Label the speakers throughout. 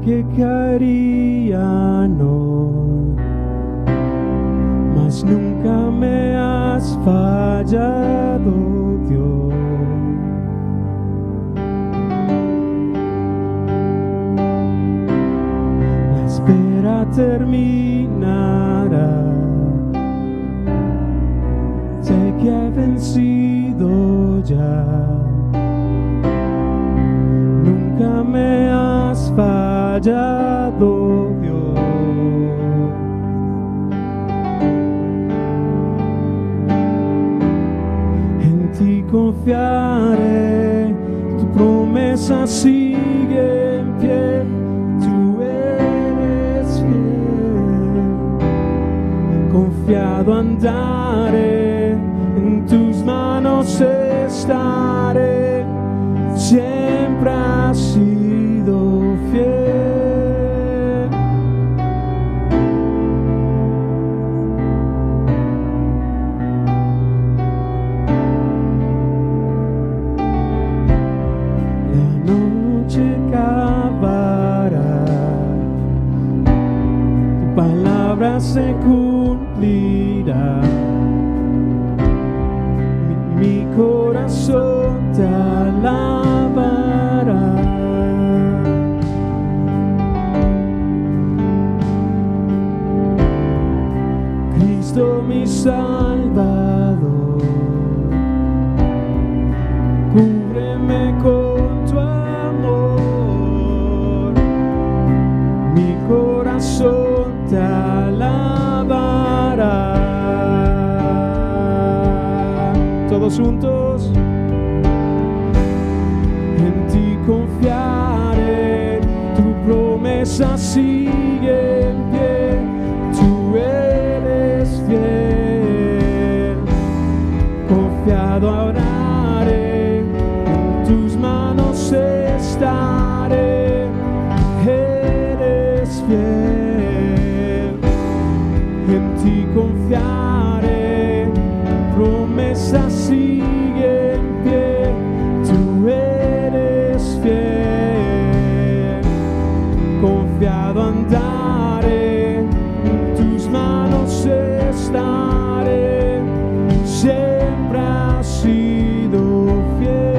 Speaker 1: que caerían hoy, mas nunca me has fallado, Dios. La espera terminará, sé que he vencido ya. Nunca me has fallado, Dios. En ti confiaré, tu promesa sigue en pie, tú eres fiel. Confiado andaré, en tus manos estaré, siempre has sido fiel. La noche acabará, tu palabra se cumplirá. Mi corazón te alabará. Cristo mi Salvador, cúbreme con tu amor. Mi corazón te alabará. Todos juntos. En ti confiaré, tu promesa sigue en pie, tú eres fiel. Confiado oraré, en tus manos estaré, eres fiel. En ti confiaré, promesa sigue en pie, tú eres fiel. Confiado andaré, en tus manos estaré, siempre has sido fiel.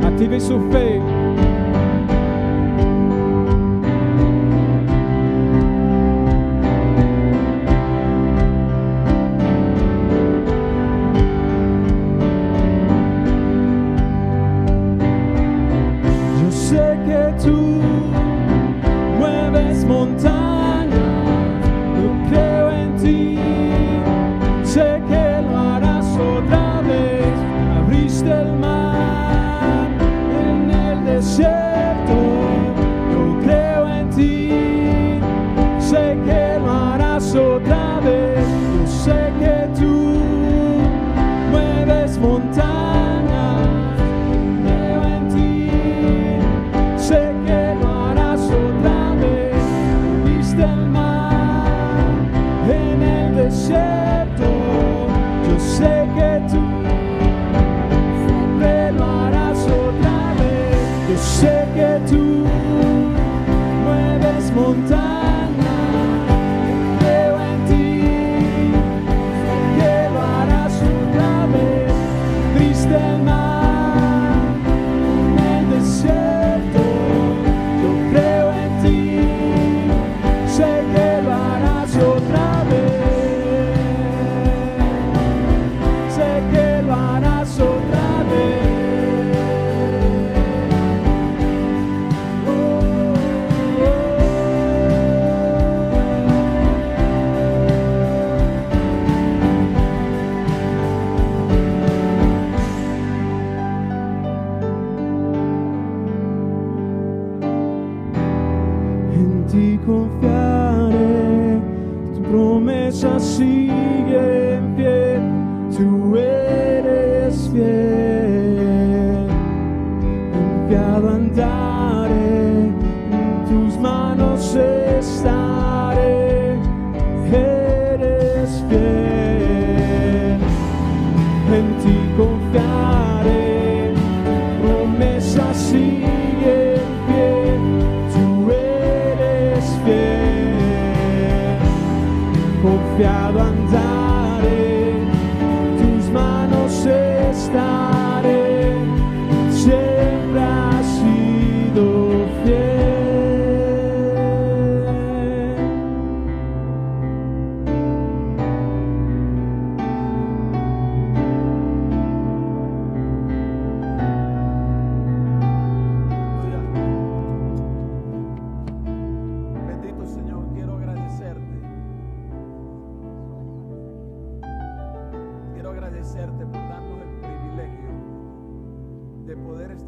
Speaker 1: Active su fe. Yo sé que tú mueves montañas, yo creo en ti, sé que lo harás otra vez. Abriste el mar en el desierto, yo creo en ti, sé que lo harás otra vez. Yo sé que tú mueves montañas, creo en ti, sé que lo harás otra vez. Abriste el mar en el desierto, yo sé que tú siempre lo harás otra vez. Yo sé que tú mueves montañas, creo en ti, sé que lo harás otra vez. Abriste el mar en el desierto, yo creo en ti, sé que lo harás otra vez. Sé que lo harás otra vez. En ti confiaré, tu promesa sigue en pie, tú eres fiel. Confiado andaré,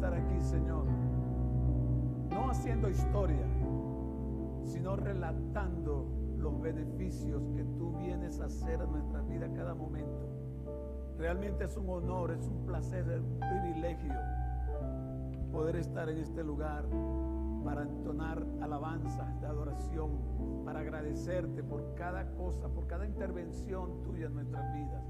Speaker 2: estar aquí, Señor, no haciendo historia, sino relatando los beneficios que tú vienes a hacer en nuestra vida cada momento. Realmente es un honor, es un placer, es un privilegio poder estar en este lugar para entonar alabanzas de adoración, para agradecerte por cada cosa, por cada intervención tuya en nuestras vidas,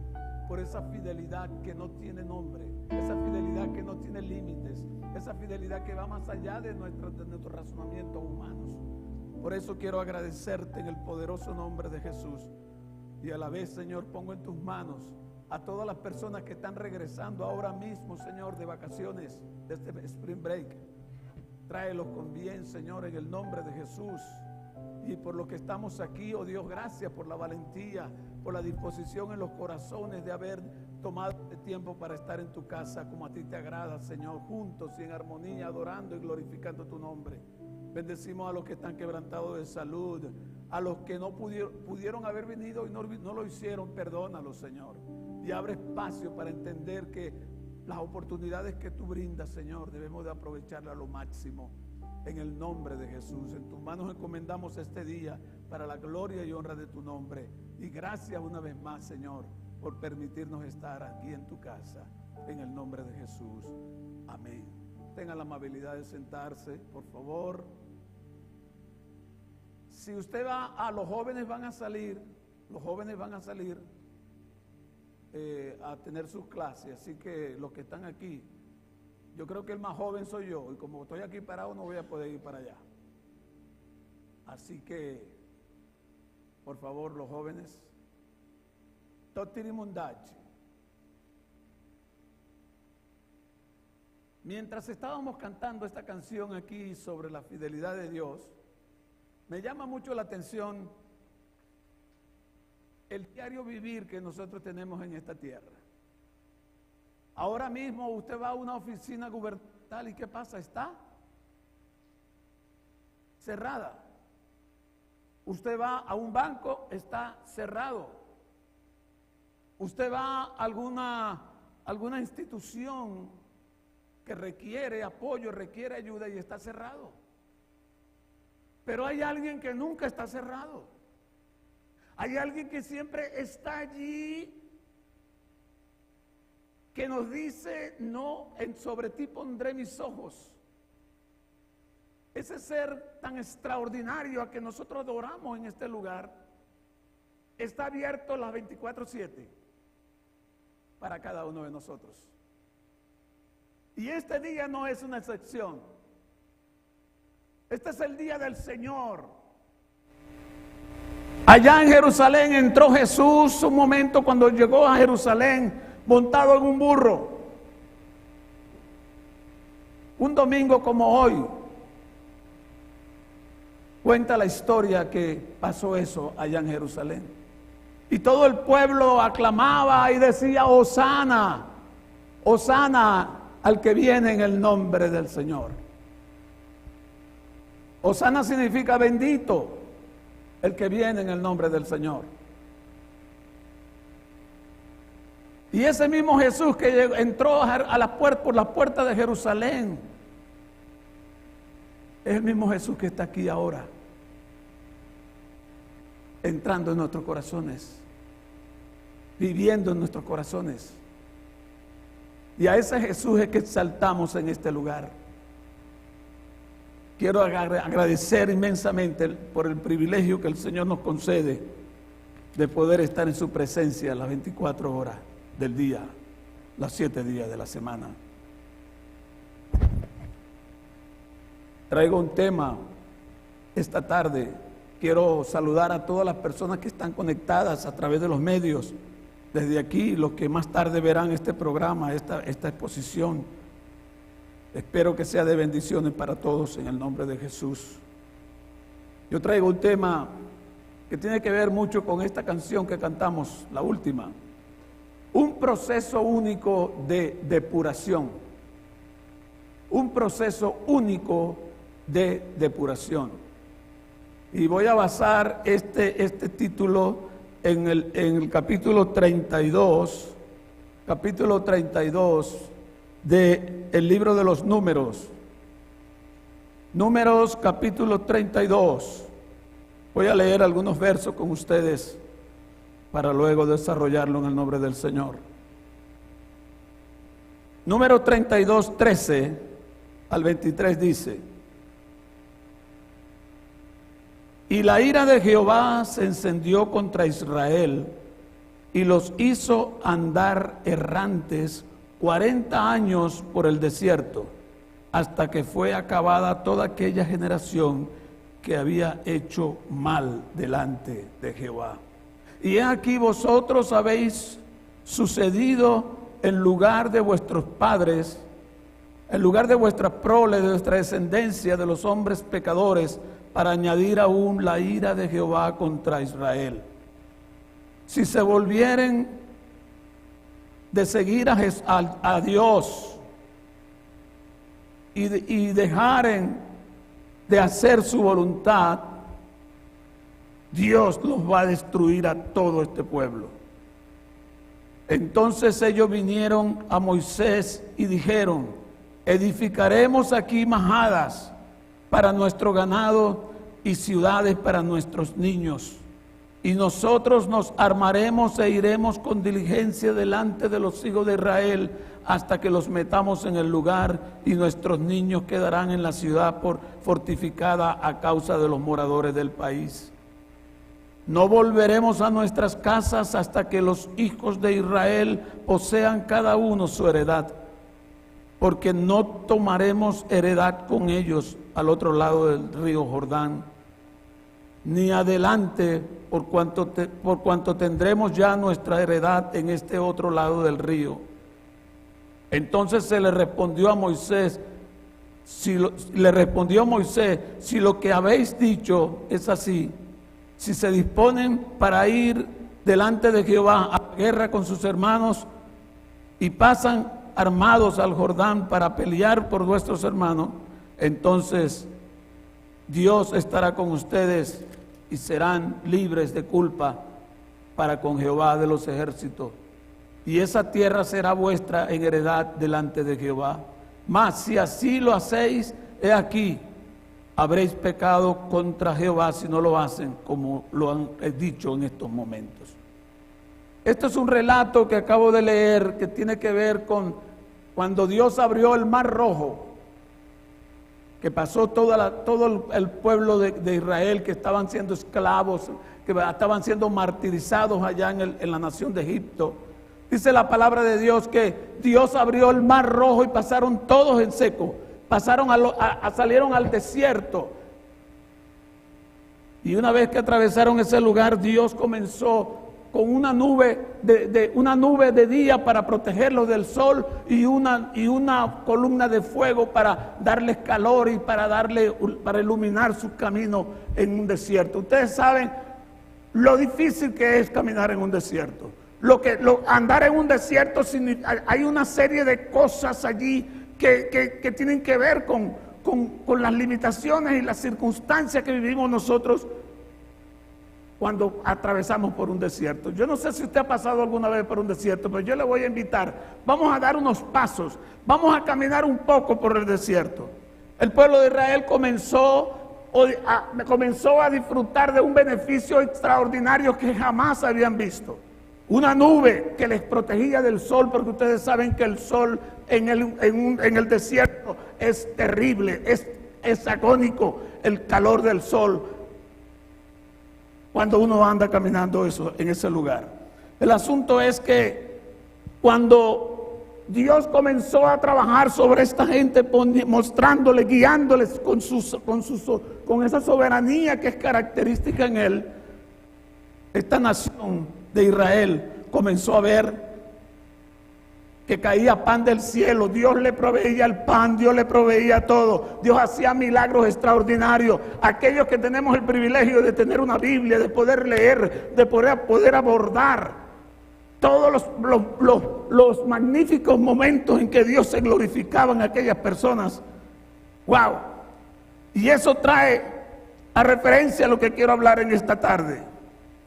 Speaker 2: por esa fidelidad que no tiene nombre, esa fidelidad que no tiene límites, esa fidelidad que va más allá de nuestros razonamientos humanos. Por eso quiero agradecerte en el poderoso nombre de Jesús. Y a la vez, Señor, pongo en tus manos a todas las personas que están regresando ahora mismo, Señor, de vacaciones, de este Spring Break. Tráelos con bien, Señor, en el nombre de Jesús. Y por lo que estamos aquí, oh Dios, gracias por la valentía, por la disposición en los corazones de haber tomado este tiempo para estar en tu casa como a ti te agrada, Señor, juntos y en armonía, adorando y glorificando tu nombre. Bendecimos a los que están quebrantados de salud, a los que no pudieron haber venido y no lo hicieron, perdónalos, Señor. Y abre espacio para entender que las oportunidades que tú brindas, Señor, debemos de aprovecharlas a lo máximo. En el nombre de Jesús, en tus manos encomendamos este día para la gloria y honra de tu nombre. Y gracias una vez más, Señor, por permitirnos estar aquí en tu casa. En el nombre de Jesús. Amén. Tengan la amabilidad de sentarse, por favor. Si usted va, los jóvenes van a salir a tener sus clases, así que los que están aquí, yo creo que el más joven soy yo, y como estoy aquí parado no voy a poder ir para allá. Así que, por favor, los jóvenes, Totirimundachi. Mientras estábamos cantando esta canción aquí sobre la fidelidad de Dios, me llama mucho la atención el diario vivir que nosotros tenemos en esta tierra. Ahora mismo usted va a una oficina gubernamental y ¿qué pasa? Está cerrada. Usted va a un banco, está cerrado. Usted va a alguna institución que requiere apoyo, requiere ayuda y está cerrado. Pero hay alguien que nunca está cerrado. Hay alguien que siempre está allí, que nos dice, no, sobre ti pondré mis ojos. Ese ser tan extraordinario a que nosotros adoramos en este lugar, está abierto las 24/7 para cada uno de nosotros. Y este día no es una excepción. Este es el día del Señor. Allá en Jerusalén entró Jesús un momento cuando llegó a Jerusalén montado en un burro. Un domingo como hoy, cuenta la historia que pasó eso allá en Jerusalén. Y todo el pueblo aclamaba y decía, Hosana, Hosana al que viene en el nombre del Señor. Hosana significa bendito el que viene en el nombre del Señor. Y ese mismo Jesús que entró por las puertas de Jerusalén es el mismo Jesús que está aquí ahora, entrando en nuestros corazones, viviendo en nuestros corazones. Y a ese Jesús es que exaltamos en este lugar. Quiero agradecer inmensamente por el privilegio que el Señor nos concede de poder estar en su presencia las 24 horas del día, los 7 días de la semana. Traigo un tema esta tarde. Quiero saludar a todas las personas que están conectadas a través de los medios. Desde aquí, los que más tarde verán este programa, esta exposición. Espero que sea de bendiciones para todos en el nombre de Jesús. Yo traigo un tema que tiene que ver mucho con esta canción que cantamos, la última. Un proceso único de depuración. Un proceso único de depuración. Y voy a basar este título en el capítulo 32 del libro de los Números. Números capítulo 32. Voy a leer algunos versos con ustedes para luego desarrollarlo en el nombre del Señor. Número 32, 13 al 23 dice: y la ira de Jehová se encendió contra Israel y los hizo andar errantes 40 años por el desierto, hasta que fue acabada toda aquella generación que había hecho mal delante de Jehová. Y he aquí vosotros habéis sucedido en lugar de vuestros padres, en lugar de vuestra prole, de vuestra descendencia, de los hombres pecadores, para añadir aún la ira de Jehová contra Israel. Si se volvieren de seguir a Dios y dejaren de hacer su voluntad, Dios los va a destruir a todo este pueblo. Entonces ellos vinieron a Moisés y dijeron: edificaremos aquí majadas para nuestro ganado y ciudades para nuestros niños. Y nosotros nos armaremos e iremos con diligencia delante de los hijos de Israel hasta que los metamos en el lugar, y nuestros niños quedarán en la ciudad fortificada a causa de los moradores del país. No volveremos a nuestras casas hasta que los hijos de Israel posean cada uno su heredad, porque no tomaremos heredad con ellos al otro lado del río Jordán, ni adelante, por cuanto tendremos ya nuestra heredad en este otro lado del río. Entonces se le respondió a Moisés, si lo que habéis dicho es así, si se disponen para ir delante de Jehová a la guerra con sus hermanos y pasan armados al Jordán para pelear por vuestros hermanos, entonces Dios estará con ustedes y serán libres de culpa para con Jehová de los ejércitos, y esa tierra será vuestra en heredad delante de Jehová. Mas si así lo hacéis, he aquí, habréis pecado contra Jehová si no lo hacen como lo han dicho en estos momentos. Esto es un relato que acabo de leer que tiene que ver con cuando Dios abrió el Mar Rojo, que pasó todo el pueblo de Israel, que estaban siendo esclavos, que estaban siendo martirizados allá en la nación de Egipto. Dice la palabra de Dios que Dios abrió el Mar Rojo y pasaron todos en seco. Salieron al desierto, y una vez que atravesaron ese lugar, Dios comenzó con una nube de día para protegerlos del sol, y una columna de fuego para darles calor y para iluminar su camino en un desierto. Ustedes saben lo difícil que es caminar en un desierto. Andar en un desierto, hay una serie de cosas allí que tienen que ver con las limitaciones y las circunstancias que vivimos nosotros cuando atravesamos por un desierto. Yo no sé si usted ha pasado alguna vez por un desierto, pero yo le voy a invitar. Vamos a dar unos pasos, vamos a caminar un poco por el desierto. El pueblo de Israel comenzó a disfrutar de un beneficio extraordinario que jamás habían visto. Una nube que les protegía del sol, porque ustedes saben que el sol en el desierto es terrible, es agónico el calor del sol cuando uno anda caminando en ese lugar. El asunto es que cuando Dios comenzó a trabajar sobre esta gente, mostrándoles, guiándoles con esa soberanía que es característica en Él, esta nación de Israel comenzó a ver que caía pan del cielo. Dios le proveía el pan, Dios le proveía todo. Dios hacía milagros extraordinarios. Aquellos que tenemos el privilegio de tener una Biblia, de poder leer, de poder abordar todos los magníficos momentos en que Dios se glorificaba en aquellas personas. ¡Wow! Y eso trae a referencia a lo que quiero hablar en esta tarde.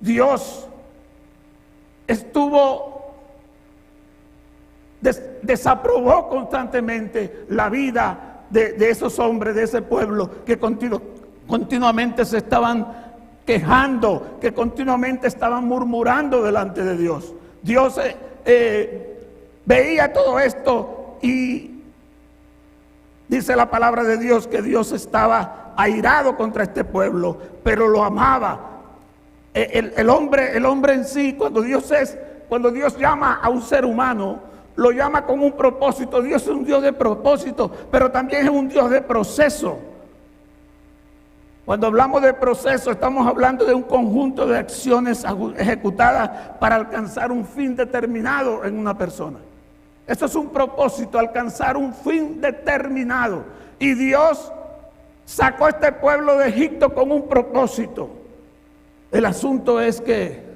Speaker 2: Dios estuvo desaprobó constantemente la vida de esos hombres, de ese pueblo que continuamente se estaban quejando, que continuamente estaban murmurando delante de Dios. Dios veía todo esto y dice la palabra de Dios que Dios estaba airado contra este pueblo, pero lo amaba. El hombre en sí, cuando Dios llama a un ser humano, lo llama con un propósito. Dios es un Dios de propósito, pero también es un Dios de proceso. Cuando hablamos de proceso, estamos hablando de un conjunto de acciones ejecutadas para alcanzar un fin determinado en una persona. Eso es un propósito, alcanzar un fin determinado. Y Dios sacó a este pueblo de Egipto con un propósito. El asunto es que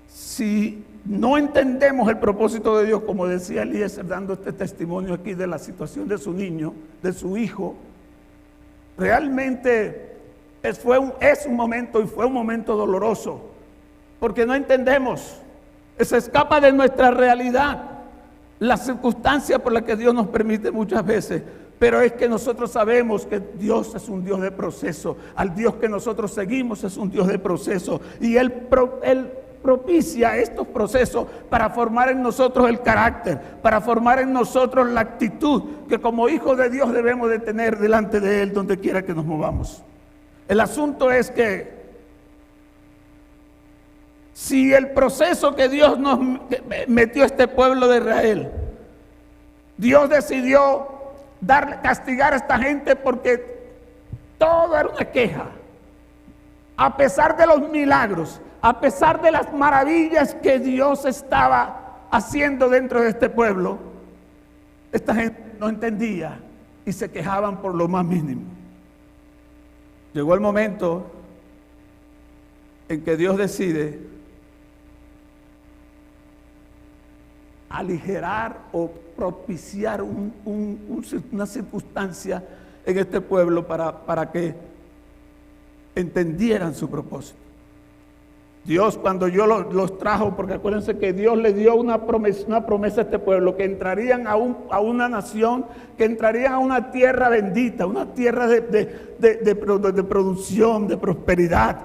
Speaker 2: si no entendemos el propósito de Dios, como decía Eliezer dando este testimonio aquí de la situación de su niño, de su hijo, realmente es un momento y fue un momento doloroso, porque no entendemos. Se escapa de nuestra realidad la circunstancia por la que Dios nos permite muchas veces, pero es que nosotros sabemos que Dios es un Dios de proceso. Al Dios que nosotros seguimos es un Dios de proceso, y Él propicia estos procesos para formar en nosotros el carácter, para formar en nosotros la actitud que como hijos de Dios debemos de tener delante de Él donde quiera que nos movamos. El asunto es que si el proceso que Dios nos metió a este pueblo de Israel, Dios decidió castigar a esta gente porque todo era una queja, a pesar de los milagros, a pesar de las maravillas que Dios estaba haciendo dentro de este pueblo, esta gente no entendía y se quejaban por lo más mínimo. Llegó el momento en que Dios decide aligerar o propiciar una circunstancia en este pueblo para que entendieran su propósito. Dios, cuando yo los trajo, porque acuérdense que Dios le dio una promesa a este pueblo, que entrarían a una nación, que entrarían a una tierra bendita, una tierra de producción, de prosperidad.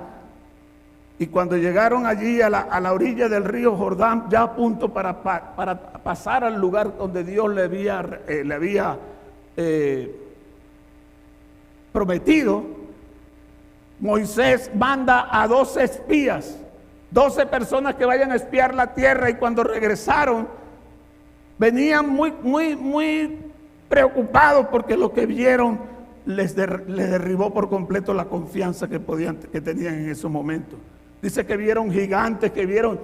Speaker 2: Y cuando llegaron allí a la orilla del río Jordán, ya a punto para pasar al lugar donde Dios le había prometido, Moisés manda a 12 espías, 12 personas que vayan a espiar la tierra, y cuando regresaron venían muy preocupados porque lo que vieron les derribó por completo la confianza que tenían en esos momentos. Dice que vieron gigantes, que vieron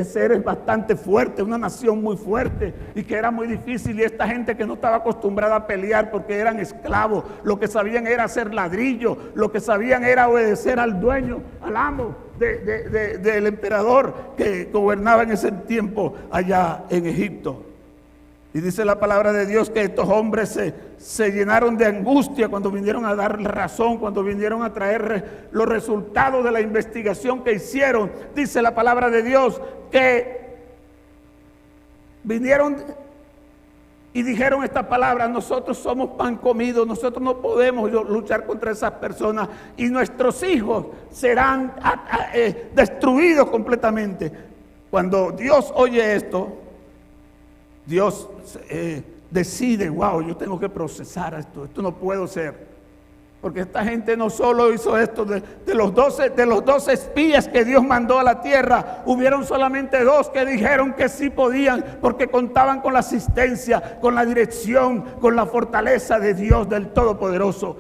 Speaker 2: seres bastante fuertes, una nación muy fuerte, y que era muy difícil. Y esta gente que no estaba acostumbrada a pelear porque eran esclavos, lo que sabían era hacer ladrillo, lo que sabían era obedecer al dueño, al amo del emperador que gobernaba en ese tiempo allá en Egipto. Y dice la palabra de Dios que estos hombres se llenaron de angustia cuando vinieron a dar razón, cuando vinieron a traer los resultados de la investigación que hicieron. Dice la palabra de Dios que vinieron y dijeron esta palabra: nosotros somos pan comido, nosotros no podemos luchar contra esas personas, y nuestros hijos serán destruidos completamente. Cuando Dios oye esto, Dios decide: wow, yo tengo que procesar esto no puedo ser. Porque esta gente no solo hizo esto, de los 12 espías que Dios mandó a la tierra, hubieron solamente 2 que dijeron que sí podían, porque contaban con la asistencia, con la dirección, con la fortaleza de Dios del Todopoderoso.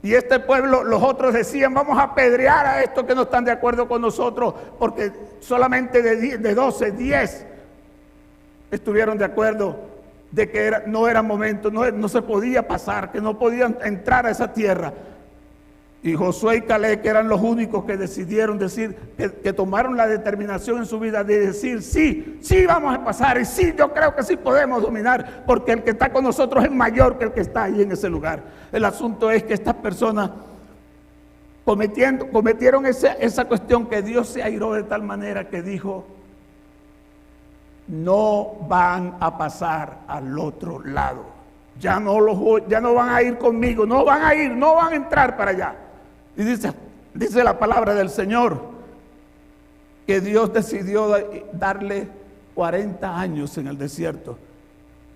Speaker 2: Y este pueblo, los otros decían: vamos a apedrear a estos que no están de acuerdo con nosotros, porque solamente de 12, 10 estuvieron de acuerdo de que no era momento, no se podía pasar, que no podían entrar a esa tierra. Y Josué y Caleb, que eran los únicos que decidieron decir, que tomaron la determinación en su vida de decir: sí vamos a pasar, y sí, yo creo que sí podemos dominar, porque el que está con nosotros es mayor que el que está ahí en ese lugar. El asunto es que estas personas cometieron esa cuestión, que Dios se airó de tal manera que dijo: no van a pasar al otro lado. Ya no van a ir conmigo, no van a entrar para allá. Y dice la palabra del Señor que Dios decidió darle 40 años en el desierto.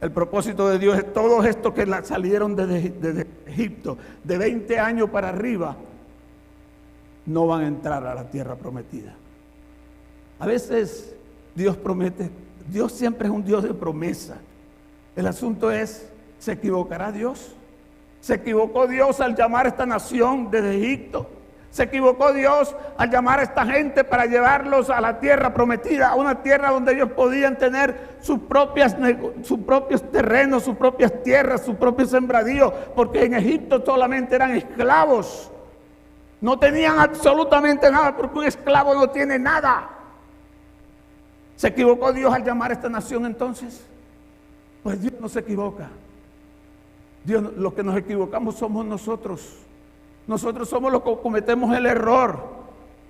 Speaker 2: El propósito de Dios es todos estos que salieron de Egipto, de 20 años para arriba, no van a entrar a la tierra prometida. A veces Dios promete, Dios siempre es un Dios de promesa. El asunto es, ¿se equivocará Dios? ¿Se equivocó Dios al llamar a esta nación desde Egipto? ¿Se equivocó Dios al llamar a esta gente para llevarlos a la tierra prometida, a una tierra donde ellos podían tener sus propios terrenos, sus propias tierras, sus propios sembradíos? Porque en Egipto solamente eran esclavos. No tenían absolutamente nada, porque un esclavo no tiene nada. ¿Se equivocó Dios al llamar a esta nación entonces? Pues Dios no se equivoca. Los que nos equivocamos somos nosotros. Nosotros somos los que cometemos el error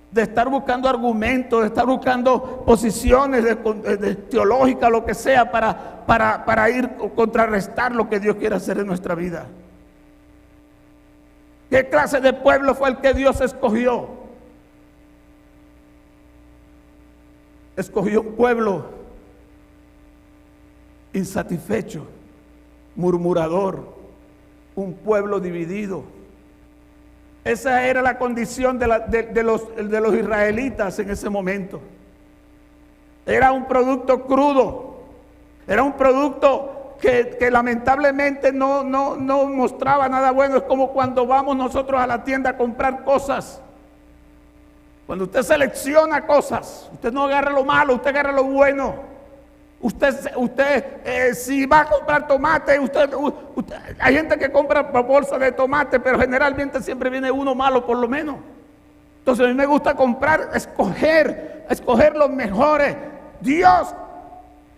Speaker 2: de estar buscando argumentos, de estar buscando posiciones de teológicas, lo que sea, para ir o contrarrestar lo que Dios quiere hacer en nuestra vida. ¿Qué clase de pueblo fue el que Dios escogió? Escogió un pueblo insatisfecho, murmurador, un pueblo dividido. Esa era la condición de los israelitas en ese momento. Era un producto crudo, era un producto que lamentablemente no mostraba nada bueno. Es como cuando vamos nosotros a la tienda a comprar cosas. Cuando usted selecciona cosas, usted no agarra lo malo, usted agarra lo bueno. Usted si va a comprar tomate, hay gente que compra bolsa de tomate, pero generalmente siempre viene uno malo por lo menos. Entonces a mí me gusta comprar, escoger los mejores. Dios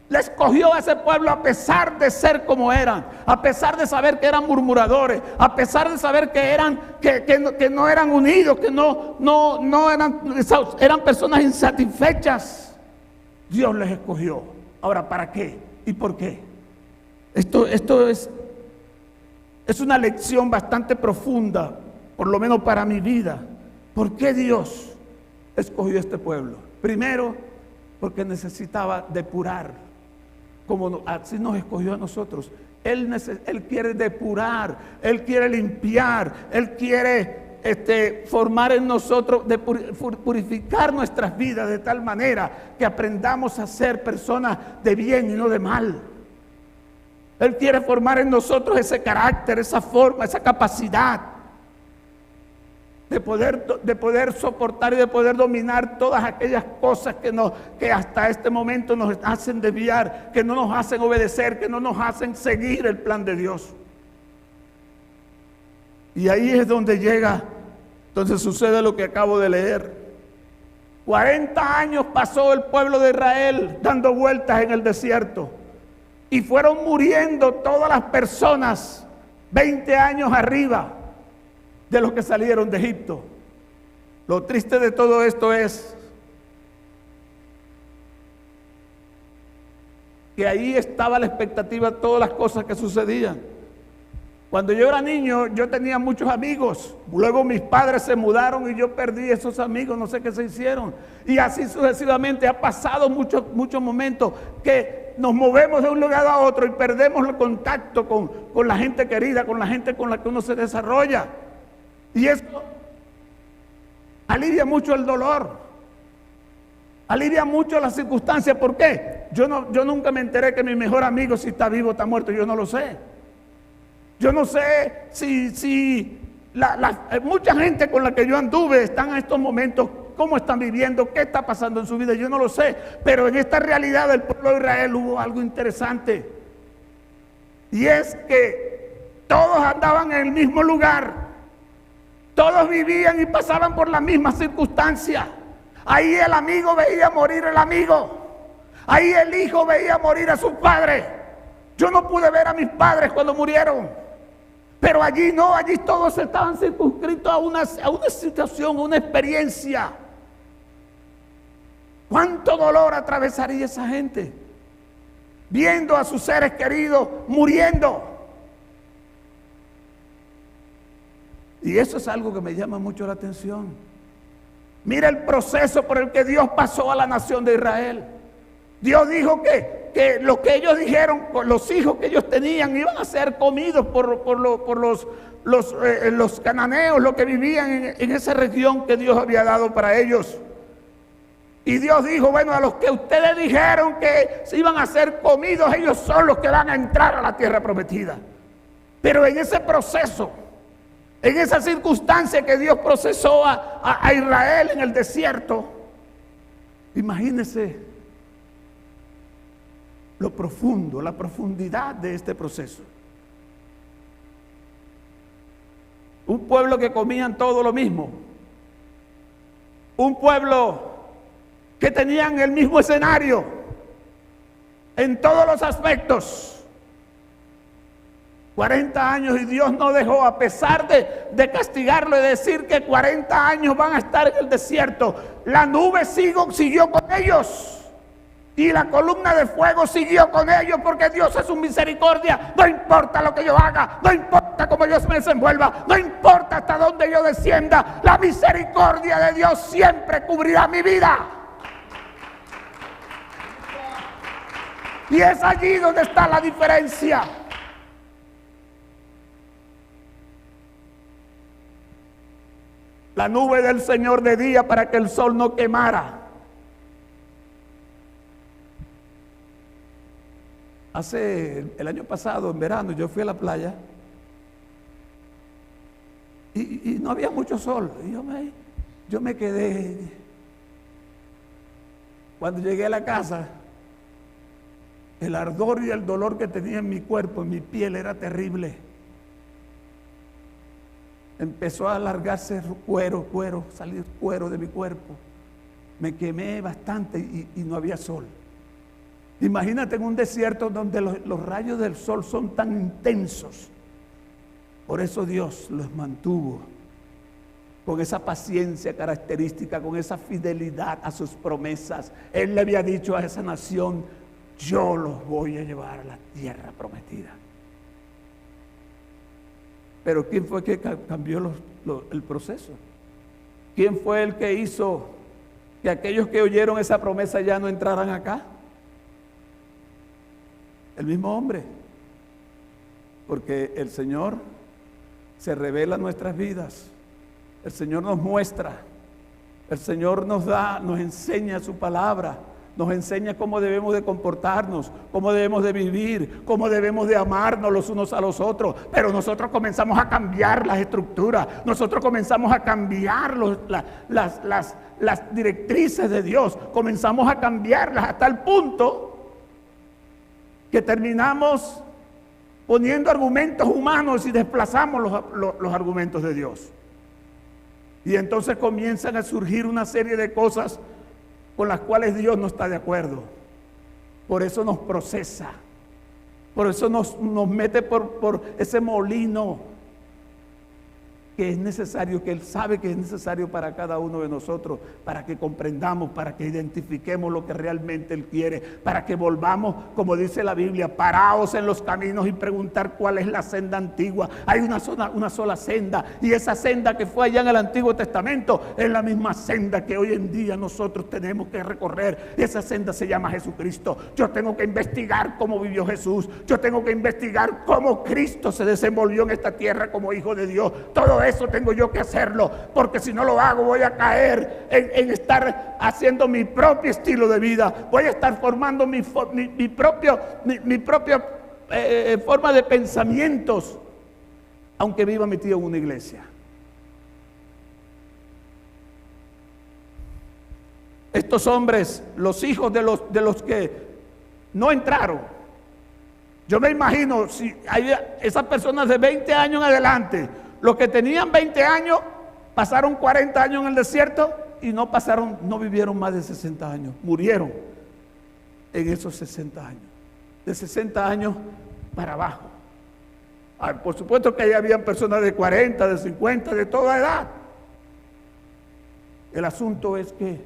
Speaker 2: le escogió a ese pueblo a pesar de ser como eran, a pesar de saber que eran murmuradores, a pesar de saber que no eran unidos, que eran personas insatisfechas. Dios les escogió. Ahora, ¿para qué? ¿Y por qué? Esto es una lección bastante profunda, por lo menos para mi vida. ¿Por qué Dios escogió este pueblo? Primero, porque necesitaba depurar, como así nos escogió a nosotros. Él quiere depurar, Él quiere limpiar, Él quiere formar en nosotros, purificar nuestras vidas de tal manera que aprendamos a ser personas de bien y no de mal. Él quiere formar en nosotros ese carácter, esa forma, esa capacidad de poder soportar y de poder dominar todas aquellas cosas que hasta este momento nos hacen desviar, que no nos hacen obedecer, que no nos hacen seguir el plan de Dios. Y ahí es donde entonces sucede lo que acabo de leer. 40 años pasó el pueblo de Israel dando vueltas en el desierto y fueron muriendo todas las personas 20 años arriba de los que salieron de Egipto. Lo triste de todo esto es que ahí estaba la expectativa de todas las cosas que sucedían. Cuando yo era niño, yo tenía muchos amigos. Luego mis padres se mudaron y yo perdí esos amigos, no sé qué se hicieron. Y así sucesivamente ha pasado muchos momentos que nos movemos de un lugar a otro y perdemos el contacto con la gente querida, con la gente con la que uno se desarrolla. Y eso alivia mucho el dolor, alivia mucho las circunstancias. ¿Por qué? Yo nunca me enteré que mi mejor amigo, si está vivo o está muerto, yo no lo sé. Yo no sé si mucha gente con la que yo anduve están en estos momentos, cómo están viviendo, qué está pasando en su vida, yo no lo sé. Pero en esta realidad del pueblo de Israel hubo algo interesante. Y es que todos andaban en el mismo lugar, todos vivían y pasaban por la misma circunstancia. Ahí el amigo veía morir al amigo, ahí el hijo veía morir a su padre. Yo no pude ver a mis padres cuando murieron. Pero allí no, allí todos estaban circunscritos a una situación, a una experiencia. ¿Cuánto dolor atravesaría esa gente?
Speaker 3: viendo a sus seres queridos muriendo. Y eso es algo que me llama mucho la atención. Mira el proceso por el que Dios pasó a la nación de Israel. Dios dijo que lo que ellos dijeron, los hijos que ellos tenían, iban a ser comidos por los cananeos, los que vivían en esa región que Dios había dado para ellos. Y Dios dijo, bueno, a los que ustedes dijeron que se iban a ser comidos, ellos son los que van a entrar a la tierra prometida. Pero en ese proceso, en esa circunstancia que Dios procesó a Israel en el desierto, imagínense lo profundo, la profundidad de este proceso. Un pueblo que comían todo lo mismo. Un pueblo que tenían el mismo escenario en todos los aspectos. 40 años y Dios no dejó, a pesar de castigarlo y decir que 40 años van a estar en el desierto. La nube siguió con ellos. Y la columna de fuego siguió con ellos, porque Dios es su misericordia. No importa lo que yo haga, no importa cómo yo me desenvuelva, no importa hasta dónde yo descienda, la misericordia de Dios siempre cubrirá mi vida. Y es allí donde está la diferencia. La nube del Señor de día para que el sol no quemara. El año pasado, en verano, yo fui a la playa y no había mucho sol. Y yo me quedé. Cuando llegué a la casa, el ardor y el dolor que tenía en mi cuerpo, en mi piel, era terrible. Empezó a alargarse salir cuero de mi cuerpo. Me quemé bastante y no había sol. Imagínate en un desierto donde los rayos del sol son tan intensos. Por eso Dios los mantuvo con esa paciencia característica, con esa fidelidad a sus promesas. Él le había dicho a esa nación, yo los voy a llevar a la tierra prometida. Pero ¿quién fue que cambió el proceso? ¿Quién fue el que hizo que aquellos que oyeron esa promesa ya no entraran acá? El mismo hombre. Porque el Señor se revela en nuestras vidas. El Señor nos muestra. El Señor nos enseña su palabra. Nos enseña cómo debemos de comportarnos, cómo debemos de vivir, cómo debemos de amarnos los unos a los otros. Pero nosotros comenzamos a cambiar las estructuras, nosotros comenzamos a cambiar las directrices de Dios, comenzamos a cambiarlas hasta el punto que terminamos poniendo argumentos humanos y desplazamos los argumentos de Dios. Y entonces comienzan a surgir una serie de cosas con las cuales Dios no está de acuerdo. Por eso nos procesa. Por eso nos mete por ese molino que es necesario, que Él sabe que es necesario para cada uno de nosotros, para que comprendamos, para que identifiquemos lo que realmente Él quiere, para que volvamos, como dice la Biblia, paraos en los caminos y preguntar cuál es la senda antigua. Hay una sola senda, y esa senda que fue allá en el Antiguo Testamento es la misma senda que hoy en día nosotros tenemos que recorrer. Esa senda se llama Jesucristo. Yo tengo que investigar cómo vivió Jesús, yo tengo que investigar cómo Cristo se desenvolvió en esta tierra como Hijo de Dios. Todo eso tengo yo que hacerlo, porque si no lo hago voy a caer en estar haciendo mi propio estilo de vida, voy a estar formando mi propia forma de pensamientos, aunque viva metido en una iglesia. Estos hombres, los hijos de los que no entraron, yo me imagino si hay esas personas de 20 años en adelante. Los que tenían 20 años pasaron 40 años en el desierto y no vivieron más de 60 años. Murieron en esos 60 años. De 60 años para abajo. Por supuesto que ahí habían personas de 40, de 50, de toda edad. El asunto es que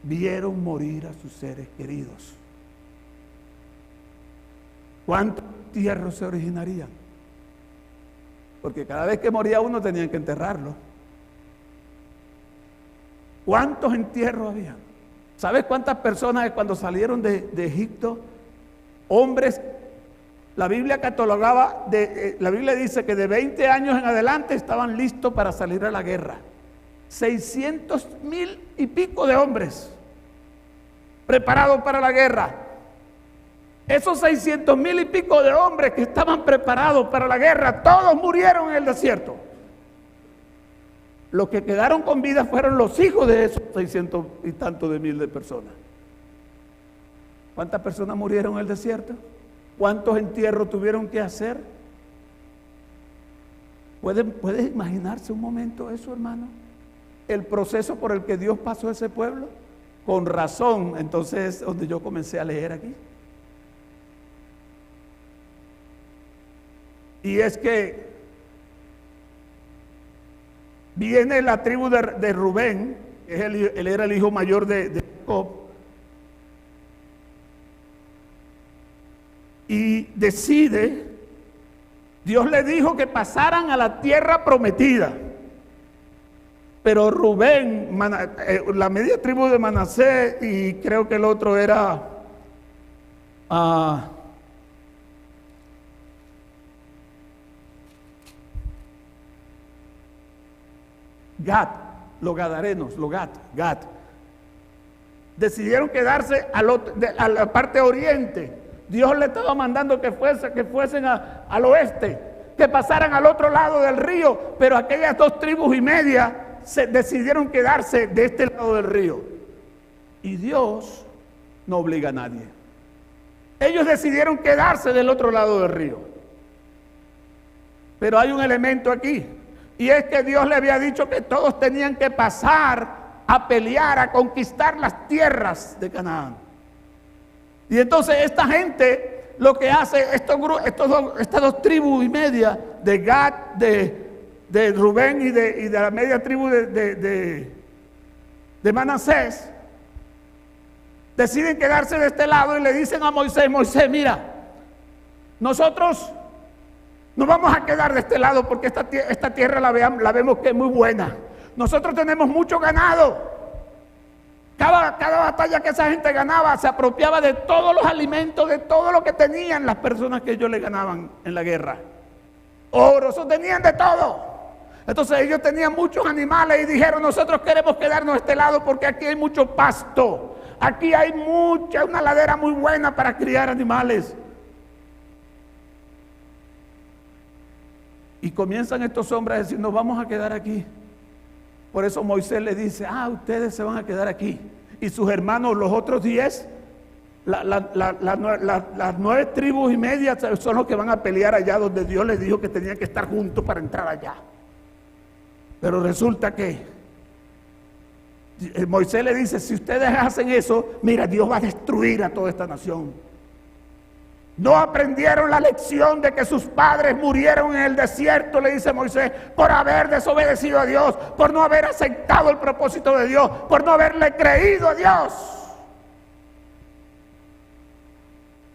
Speaker 3: vieron morir a sus seres queridos. ¿cuántos entierros se originarían? Porque cada vez que moría uno tenían que enterrarlo. ¿Cuántos entierros había? ¿Sabes cuántas personas cuando salieron de Egipto, hombres, la Biblia catalogaba, la Biblia dice que de 20 años en adelante estaban listos para salir a la guerra? 600,000 y pico de hombres preparados para la guerra. Esos 600,000 y pico de hombres que estaban preparados para la guerra, todos murieron en el desierto. Los que quedaron con vida fueron los hijos de esos 600 y tantos de mil de personas. ¿Cuántas personas murieron en el desierto? ¿Cuántos entierros tuvieron que hacer? ¿Puede imaginarse un momento eso, hermano? El proceso por el que Dios pasó a ese pueblo. Con razón, entonces, donde yo comencé a leer aquí. Y es que viene la tribu de Rubén, él era el hijo mayor de Jacob, y decide, Dios le dijo que pasaran a la tierra prometida, pero Rubén, la media tribu de Manasés, y creo que el otro era Gad, los gadarenos, Gad, decidieron quedarse a la parte oriente. Dios le estaba mandando que fuesen al oeste, que pasaran al otro lado del río, pero aquellas 2 tribus y media decidieron quedarse de este lado del río. Y Dios no obliga a nadie. Ellos decidieron quedarse del otro lado del río. Pero hay un elemento aquí. Y es que Dios le había dicho que todos tenían que pasar a pelear, a conquistar las tierras de Canaán. Y entonces esta gente lo que hace, estas 2 tribus y media, de Gad, de Rubén y de la media tribu de Manasés, deciden quedarse de este lado y le dicen a Moisés, mira, nosotros nos vamos a quedar de este lado porque esta tierra la vemos que es muy buena. Nosotros tenemos mucho ganado. Cada batalla que esa gente ganaba se apropiaba de todos los alimentos, de todo lo que tenían las personas que ellos le ganaban en la guerra. Oro, tenían de todo. Entonces ellos tenían muchos animales y dijeron, nosotros queremos quedarnos de este lado porque aquí hay mucho pasto. Aquí hay una ladera muy buena para criar animales. Y comienzan estos hombres a decir, nos vamos a quedar aquí. Por eso Moisés le dice, ustedes se van a quedar aquí. Y sus hermanos, los otros 10, las 9 tribus y media son los que van a pelear allá donde Dios les dijo que tenían que estar juntos para entrar allá. Pero resulta que Moisés le dice, si ustedes hacen eso, mira, Dios va a destruir a toda esta nación. No aprendieron la lección de que sus padres murieron en el desierto, le dice Moisés, por haber desobedecido a Dios, por no haber aceptado el propósito de Dios, por no haberle creído a Dios.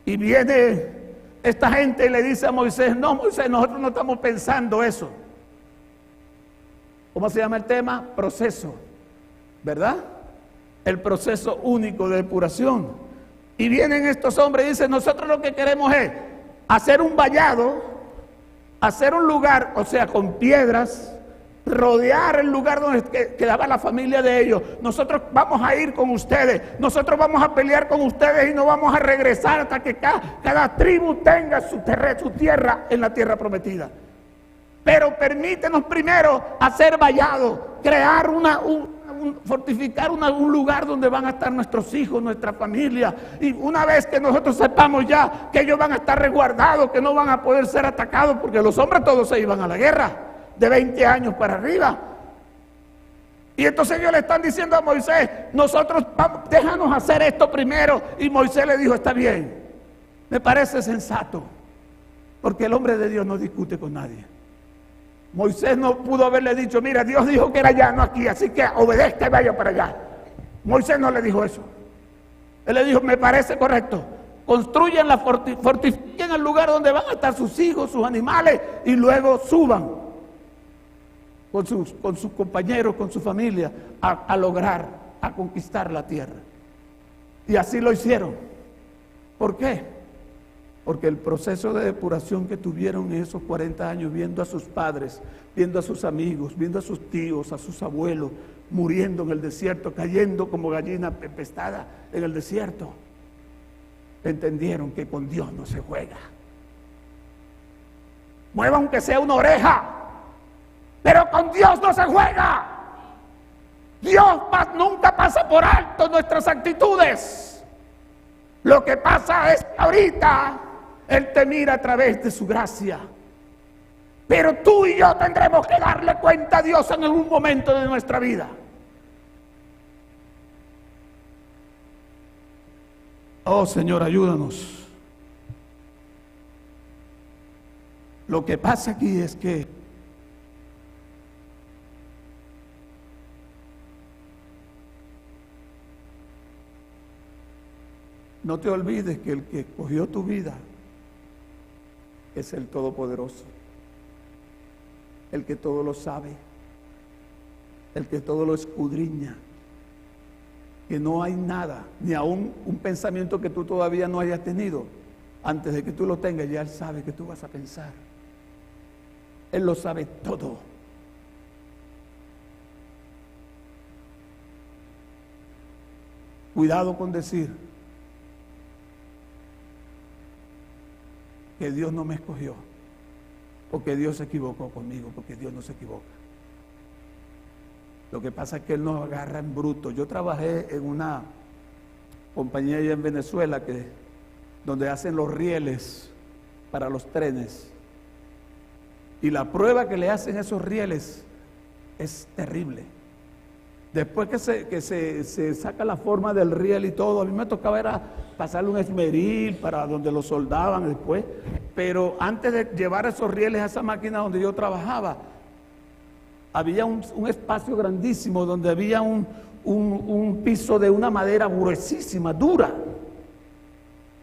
Speaker 3: Y viene esta gente y le dice a Moisés, no, Moisés, nosotros no estamos pensando eso. ¿Cómo se llama el tema? Proceso, ¿verdad? El proceso único de depuración. Y vienen estos hombres y dicen, nosotros lo que queremos es hacer un vallado, hacer un lugar, o sea, con piedras, rodear el lugar donde quedaba la familia de ellos. Nosotros vamos a ir con ustedes, nosotros vamos a pelear con ustedes y no vamos a regresar hasta que cada tribu tenga su tierra en la tierra prometida. Pero permítenos primero hacer vallado, crear fortificar un lugar donde van a estar nuestros hijos, nuestra familia, y una vez que nosotros sepamos ya que ellos van a estar resguardados, que no van a poder ser atacados, porque los hombres todos se iban a la guerra de 20 años para arriba. Y entonces ellos le están diciendo a Moisés, déjanos hacer esto primero. Y Moisés le dijo, está bien, me parece sensato, porque el hombre de Dios no discute con nadie. Moisés no pudo haberle dicho, mira, Dios dijo que era allá, no aquí, así que obedezca y vaya para allá. Moisés no le dijo eso. Él le dijo, me parece correcto. construyan fortifiquen el lugar donde van a estar sus hijos, sus animales, y luego suban con sus compañeros, con su familia, a lograr, a conquistar la tierra. Y así lo hicieron. ¿Por qué? Porque el proceso de depuración que tuvieron en esos 40 años, viendo a sus padres, viendo a sus amigos, viendo a sus tíos, a sus abuelos, muriendo en el desierto, cayendo como gallina pestada en el desierto, entendieron que con Dios no se juega. Mueva aunque sea una oreja, pero con Dios no se juega. Dios nunca pasa por alto nuestras actitudes. Lo que pasa es que ahorita Él te mira a través de su gracia, pero tú y yo tendremos que darle cuenta a Dios en algún momento de nuestra vida. Oh Señor, ayúdanos. Lo que pasa aquí es que no te olvides que el que escogió tu vida es el Todopoderoso, el que todo lo sabe, el que todo lo escudriña, que no hay nada, ni aún un pensamiento que tú todavía no hayas tenido, antes de que tú lo tengas, ya Él sabe que tú vas a pensar. Él lo sabe todo. Cuidado con decir que Dios no me escogió, o que Dios se equivocó conmigo, porque Dios no se equivoca. Lo que pasa es que Él nos agarra en bruto. Yo trabajé en una compañía allá en Venezuela donde hacen los rieles para los trenes, y la prueba que le hacen esos rieles es terrible. Después que se saca la forma del riel y todo, a mí me tocaba era pasarle un esmeril para donde lo soldaban después, pero antes de llevar esos rieles a esa máquina donde yo trabajaba, había un espacio grandísimo donde había un piso de una madera gruesísima, dura,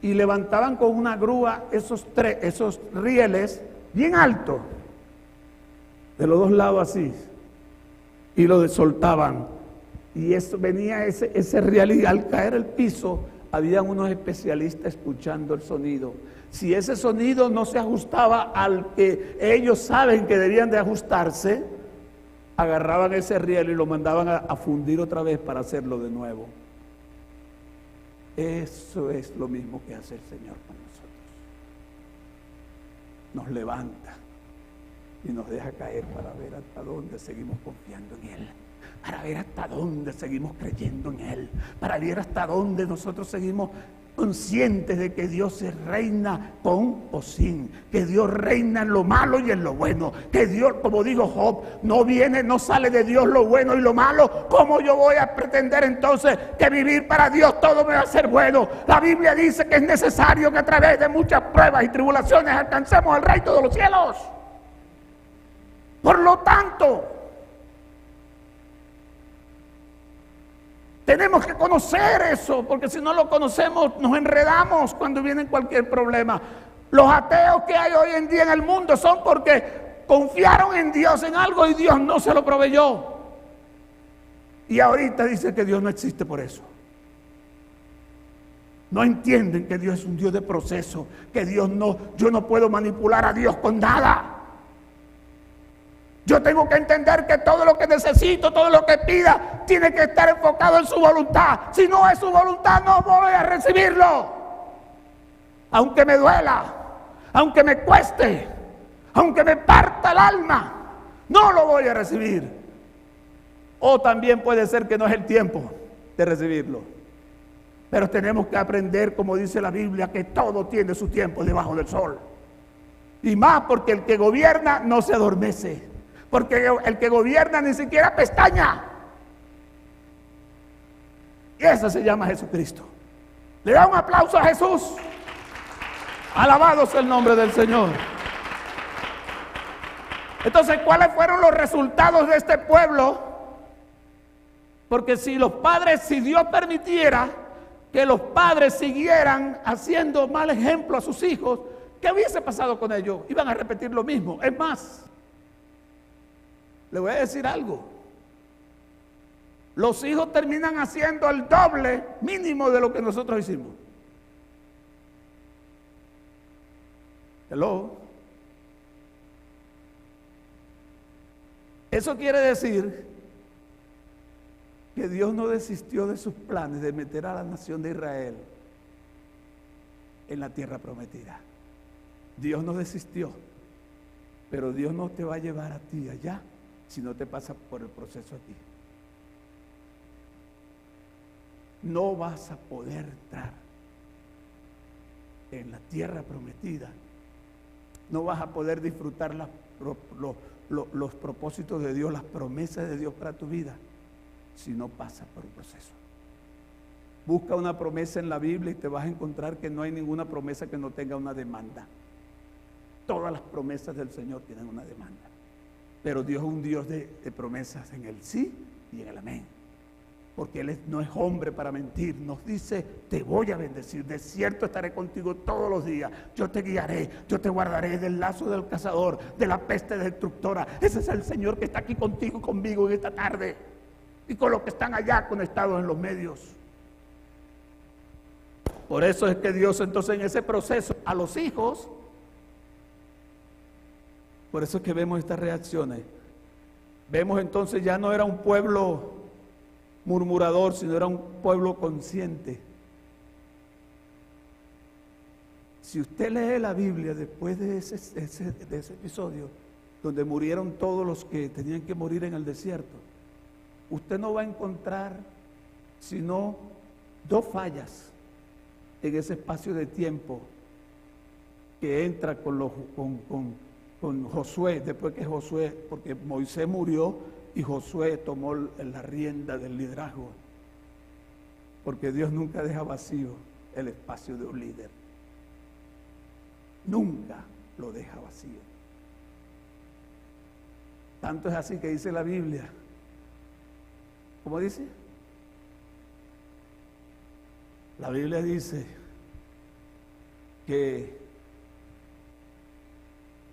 Speaker 3: y levantaban con una grúa esos rieles bien altos, de los dos lados así, y lo soltaban. Y eso venía ese riel, y al caer el piso habían unos especialistas escuchando el sonido. Si ese sonido no se ajustaba al que ellos saben que debían de ajustarse, agarraban ese riel y lo mandaban a fundir otra vez para hacerlo de nuevo. Eso es lo mismo que hace el Señor con nosotros. Nos levanta y nos deja caer para ver hasta dónde seguimos confiando en Él, para ver hasta dónde seguimos creyendo en Él, para ver hasta dónde nosotros seguimos conscientes de que Dios se reina con o sin, que Dios reina en lo malo y en lo bueno, que Dios, como dijo Job, no sale de Dios lo bueno y lo malo. ¿Cómo yo voy a pretender entonces que vivir para Dios todo me va a ser bueno? La Biblia dice que es necesario que a través de muchas pruebas y tribulaciones alcancemos el reino de los cielos. Por lo tanto, tenemos que conocer eso, porque si no lo conocemos nos enredamos cuando viene cualquier problema. Los ateos que hay hoy en día en el mundo son porque confiaron en Dios en algo y Dios no se lo proveyó. Y ahorita dice que Dios no existe por eso. No entienden que Dios es un Dios de proceso, que yo no puedo manipular a Dios con nada. Yo tengo que entender que todo lo que necesito, todo lo que pida, tiene que estar enfocado en su voluntad. Si no es su voluntad, no voy a recibirlo. Aunque me duela, aunque me cueste, aunque me parta el alma, no lo voy a recibir. O también puede ser que no es el tiempo de recibirlo. Pero tenemos que aprender, como dice la Biblia, que todo tiene su tiempo debajo del sol. Y más porque el que gobierna no se adormece. Porque el que gobierna ni siquiera pestaña. Y eso se llama Jesucristo. Le da un aplauso a Jesús. Alabado sea el nombre del Señor. Entonces, ¿cuáles fueron los resultados de este pueblo? Porque si Dios permitiera que los padres siguieran haciendo mal ejemplo a sus hijos, ¿qué hubiese pasado con ellos? Iban a repetir lo mismo. Es más, le voy a decir algo. Los hijos terminan haciendo el doble mínimo de lo que nosotros hicimos. Hello. Eso quiere decir que Dios no desistió de sus planes de meter a la nación de Israel en la tierra prometida. Dios no desistió, pero Dios no te va a llevar a ti allá si no te pasas por el proceso aquí. No vas a poder entrar en la tierra prometida. No vas a poder disfrutar los propósitos de Dios, las promesas de Dios para tu vida, si no pasas por un proceso. Busca una promesa en la Biblia y te vas a encontrar que no hay ninguna promesa que no tenga una demanda. Todas las promesas del Señor tienen una demanda. Pero Dios es un Dios de promesas en el sí y en el amén. Porque Él no es hombre para mentir. Nos dice, te voy a bendecir, de cierto estaré contigo todos los días. Yo te guiaré, yo te guardaré del lazo del cazador, de la peste destructora. Ese es el Señor que está aquí contigo, conmigo en esta tarde. Y con los que están allá conectados en los medios. Por eso es que Dios entonces en ese proceso a los hijos, por eso es que vemos estas reacciones. Vemos entonces ya no era un pueblo murmurador, sino era un pueblo consciente. Si usted lee la Biblia después de ese episodio, donde murieron todos los que tenían que morir en el desierto, usted no va a encontrar sino dos fallas en ese espacio de tiempo que entra con Josué, después que Josué, porque Moisés murió y Josué tomó la rienda del liderazgo, porque Dios nunca deja vacío el espacio de un líder, nunca lo deja vacío. Tanto es así que dice la Biblia, ¿cómo dice? La Biblia dice que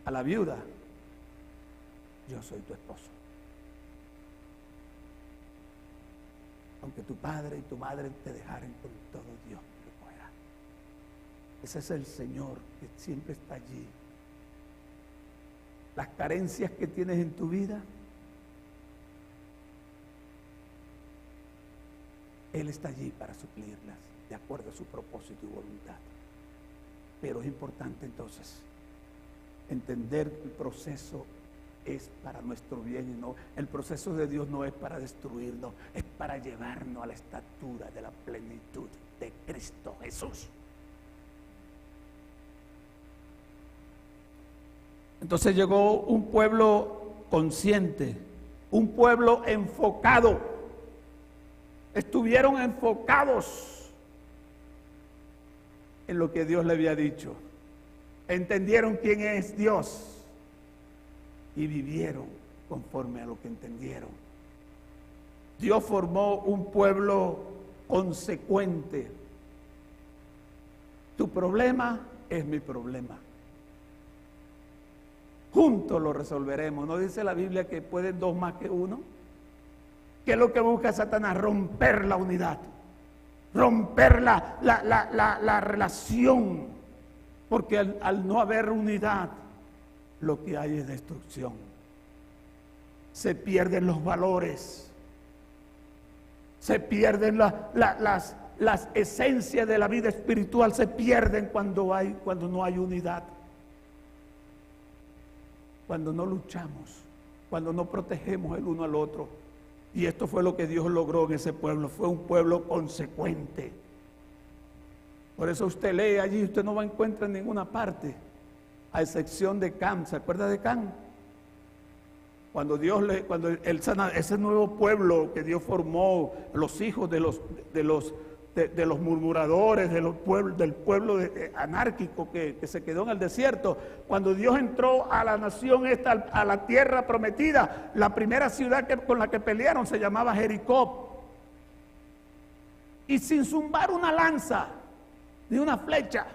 Speaker 3: a la viuda, yo soy tu esposo. Aunque tu padre y tu madre te dejaren, con todo Dios te recogerá. Ese es el Señor que siempre está allí. Las carencias que tienes en tu vida, Él está allí para suplirlas, de acuerdo a su propósito y voluntad. Pero es importante entonces entender que el proceso es para nuestro bien y no, el proceso de Dios no es para destruirnos, es para llevarnos a la estatura de la plenitud de Cristo Jesús. Entonces llegó un pueblo consciente, un pueblo enfocado. Estuvieron enfocados en lo que Dios le había dicho. Entendieron quién es Dios y vivieron conforme a lo que entendieron. Dios formó un pueblo consecuente. Tu problema es mi problema. Juntos lo resolveremos. ¿No dice la Biblia que pueden dos más que uno? ¿Qué es lo que busca Satanás? Romper la unidad, romper la relación, porque al no haber unidad, lo que hay es destrucción. Se pierden los valores, se pierden las esencias de la vida espiritual, se pierden cuando no hay unidad, cuando no luchamos, cuando no protegemos el uno al otro. Y esto fue lo que Dios logró en ese pueblo. Fue un pueblo consecuente. Por eso usted lee allí, usted no va a encontrar en ninguna parte, a excepción de Cam. ¿Se acuerda de Cam? Cuando ese nuevo pueblo que Dios formó, los hijos de los murmuradores, del pueblo anárquico que se quedó en el desierto, cuando Dios entró a la nación esta, a la tierra prometida, la primera ciudad con la que pelearon se llamaba Jericó. y sin zumbar una lanza ni una flecha.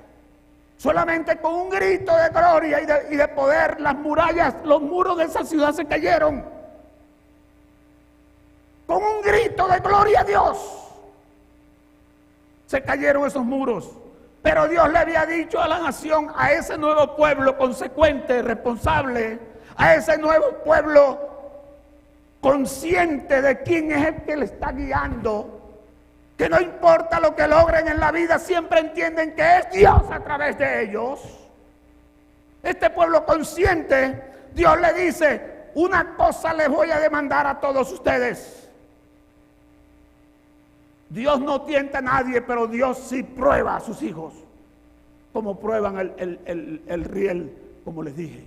Speaker 3: Solamente con un grito de gloria y de poder, las murallas, los muros de esa ciudad se cayeron. Con un grito de gloria a Dios se cayeron esos muros. Pero Dios le había dicho a la nación, a ese nuevo pueblo consecuente, responsable, a ese nuevo pueblo consciente de quién es el que le está guiando, que no importa lo que logren en la vida, siempre entienden que es Dios a través de ellos. Este pueblo consciente, Dios le dice, una cosa les voy a demandar a todos ustedes. Dios no tienta a nadie, pero Dios sí prueba a sus hijos, como prueban el riel, como les dije.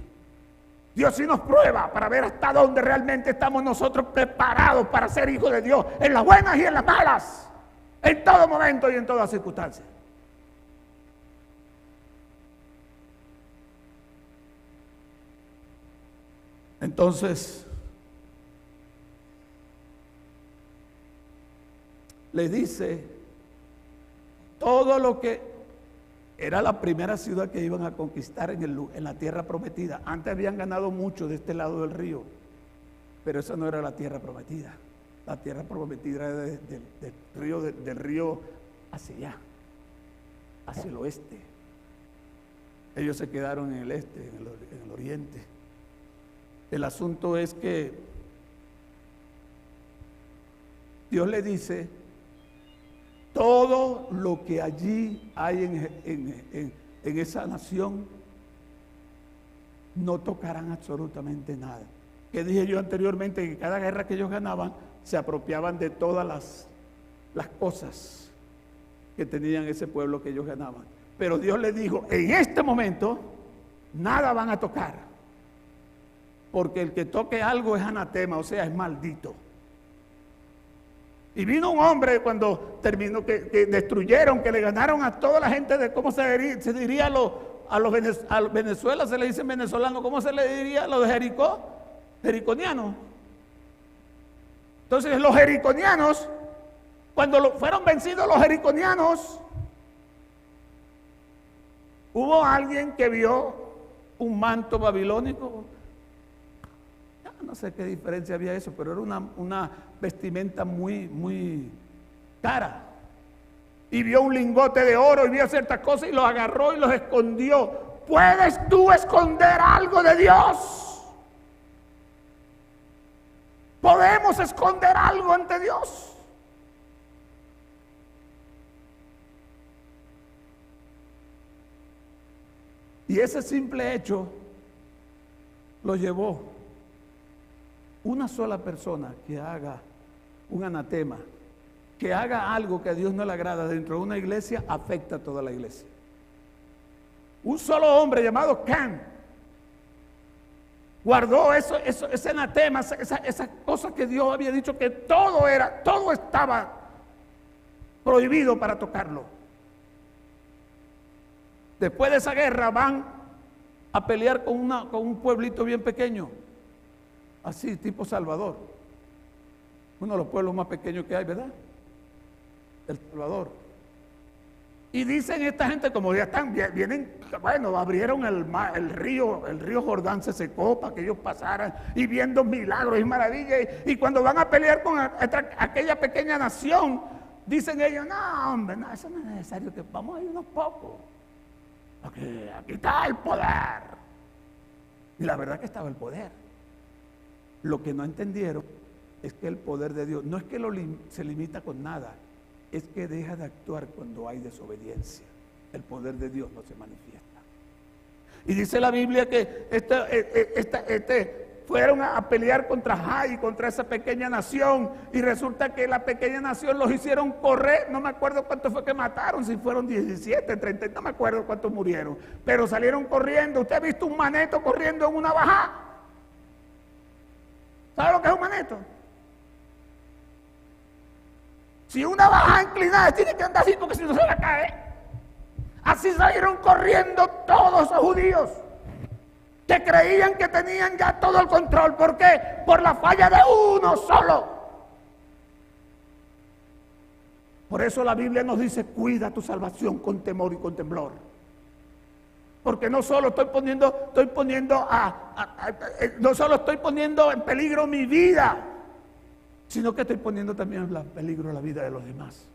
Speaker 3: Dios sí nos prueba para ver hasta dónde realmente estamos nosotros preparados para ser hijos de Dios, en las buenas y en las malas, en todo momento y en todas circunstancias. Entonces, le dice todo lo que era la primera ciudad que iban a conquistar en la tierra prometida. Antes habían ganado mucho de este lado del río, pero esa no era la tierra prometida. La tierra prometida era del río hacia allá, hacia el oeste. Ellos se quedaron en el este, en el oriente. El asunto es que Dios le dice, todo lo que allí hay en esa nación, no tocarán absolutamente nada. Que dije yo anteriormente, que cada guerra que ellos ganaban, se apropiaban de todas las cosas que tenían ese pueblo que ellos ganaban. Pero Dios les dijo, en este momento, nada van a tocar. Porque el que toque algo es anatema, o sea, es maldito. Y vino un hombre cuando terminó, que destruyeron, que le ganaron a toda la gente de, ¿cómo se diría a Venezuela? Se le dice venezolano, ¿cómo se le diría a los de Jericó? Jericonianos. Entonces los jericonianos, cuando fueron vencidos los jericonianos, hubo alguien que vio un manto babilónico. No sé qué diferencia había eso, pero era una vestimenta muy cara. Y vio un lingote de oro y vio ciertas cosas y los agarró y los escondió. ¿Puedes tú esconder algo de Dios? ¿Podemos esconder algo ante Dios? Y ese simple hecho lo llevó. Una sola persona que haga un anatema, que haga algo que a Dios no le agrada dentro de una iglesia, afecta a toda la iglesia. Un solo hombre llamado Can guardó ese anatema, esa cosa que Dios había dicho que todo estaba prohibido para tocarlo. Después de esa guerra van a pelear con un pueblito bien pequeño, así tipo Salvador, uno de los pueblos más pequeños que hay, ¿verdad? El Salvador. Y dicen esta gente, como ya vienen, bueno, abrieron el río Jordán se secó para que ellos pasaran, y viendo milagros y maravillas, y cuando van a pelear con aquella pequeña nación, dicen ellos, no hombre, no, eso no es necesario, que vamos a ir unos pocos, porque aquí está el poder. Y la verdad que estaba el poder. Lo que no entendieron es que el poder de Dios no es que se limita con nada, es que deja de actuar cuando hay desobediencia. El poder de Dios no se manifiesta. Y dice la Biblia que fueron a pelear contra Jai, contra esa pequeña nación, y resulta que la pequeña nación los hicieron correr. No me acuerdo cuántos fue que mataron, si fueron 17, 30, no me acuerdo cuántos murieron, pero salieron corriendo. ¿Usted ha visto un maneto corriendo en una bajada? ¿Sabe lo que es un maneto? Si una baja inclinada tiene que andar así porque si no se la cae. Así salieron corriendo todos los judíos que creían que tenían ya todo el control. ¿Por qué? Por la falla de uno solo. Por eso la Biblia nos dice, cuida tu salvación con temor y con temblor. Porque no solo estoy poniendo en peligro mi vida, sino que estoy poniendo también en peligro la vida de los demás.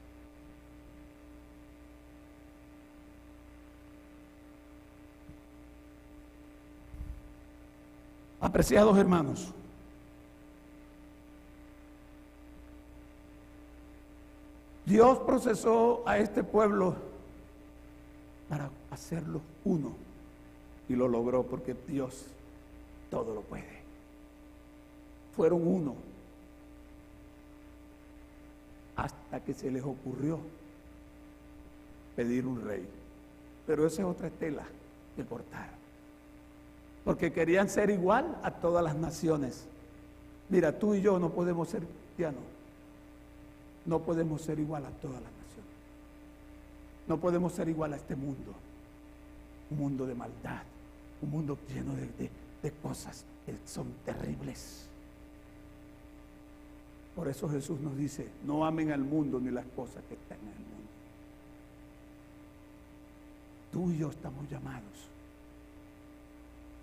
Speaker 3: Apreciados hermanos, Dios procesó a este pueblo para hacerlo uno, y lo logró porque Dios todo lo puede. Fueron uno hasta que se les ocurrió pedir un rey, pero esa es otra estela que cortar, porque querían ser igual a todas las naciones. Mira, tú y yo no podemos ser cristianos, no podemos ser igual a todas las naciones, no podemos ser igual a este mundo, un mundo de maldad, un mundo lleno de cosas que son terribles. Por eso Jesús nos dice, no amen al mundo ni las cosas que están en el mundo. Tú y yo estamos llamados